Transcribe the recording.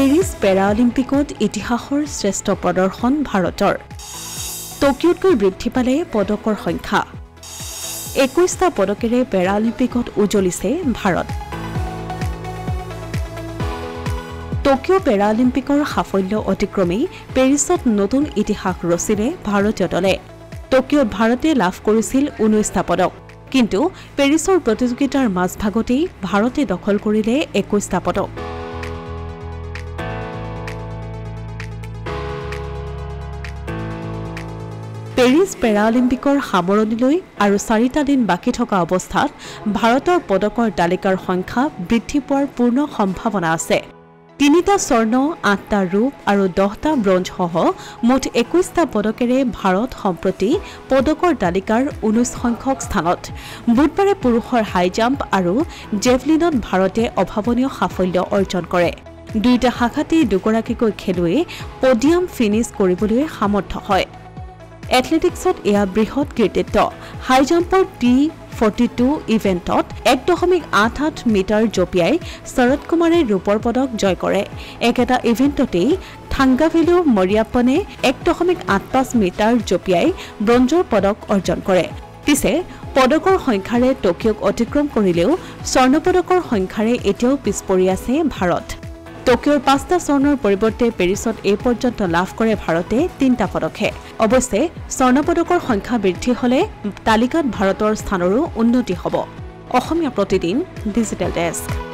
Paris পেৰালিম্পিকত ইতিহাসৰ শ্ৰেষ্ঠ প্ৰদৰ্শন ভাৰতৰ টকিঅ'তকৈ বৃদ্ধি পালে পদকৰ সংখ্যা 21টা পদকেৰে পেৰালিম্পিকত উজ্বলিছে ভাৰত টকিঅ' পেৰালিম্পিকৰ সাফল্য অতিক্ৰমী পেৰিছত নতুন ইতিহাস ৰচিলে ভাৰতীয় দলে টকিঅ'ত ভাৰতে লাভ কৰিছিল 19টা পদক কিন্তু পেৰিছৰ প্ৰতিযোগিতাৰ মাজভাগতেই ভাৰতে দখল কৰিলে 21টা পদক পেৰিছ পেৰালিম্পিকৰ সামৰণিলৈ আৰু 4টা দিন বাকি থকা অৱস্থাত ভাৰতৰ পদকৰ তালিকাৰ সংখ্যা বৃদ্ধি পোৱাৰ পূৰ্ণ সম্ভাৱনা আছে 3টা স্বৰ্ণ 8টা ৰূপ আৰু 10টা ব্ৰঞ্জ সহ মুঠ 21টা পদকেৰে ভাৰত সম্প্ৰতি পদকৰ তালিকাৰ 19 সংখ্যক স্থানত বুধবাৰে পুৰুষৰ হাই জাম্প আৰু জেভলিনত ভাৰতে অভাৱনীয় সাফল্য অৰ্জন কৰে দুইটা শাখাতেই দুগৰাকীকৈ খেলুৱৈ পডিয়াম ফিনিশ কৰিবলৈ সামৰ্থ্য হয় এথলেটিক্সত এয়া বৃহৎ কৃতিত্ব হাই জাম্পৰ T42 ইভেন্টত 1.88 মিটাৰ জঁপিয়াই শৰৎ কুমাৰে ৰূপৰ পদক জয় কৰে একেটা ইভেন্টতেই থাংগাভেলু মৰিয়াপ্পনে 1.85 মিটাৰ জঁপিয়াই ব্ৰঞ্জৰ পদক অৰ্জন কৰে পিছে পদকৰ সংখ্যাৰে টকিঅ'ক অতিক্ৰম কৰিলেও স্বৰ্ণ পদকৰ সংখ্যাৰে এতিয়াও পিছপৰি আছে ভাৰত টকিঅ'ৰ 5টা স্বৰ্ণৰ পৰিৱৰ্তে পেৰিছত এই পৰ্যন্ত লাভ কৰে ভাৰতে 3টা পদকহে অৱশ্যে স্বৰ্ণ পদকৰ সংখ্যা বৃদ্ধি হলে তালিকাত ভাৰতৰ স্থানৰো উন্নতি হ'ব অসমীয়া প্ৰতিদিন ডিজিটেল ডেস্ক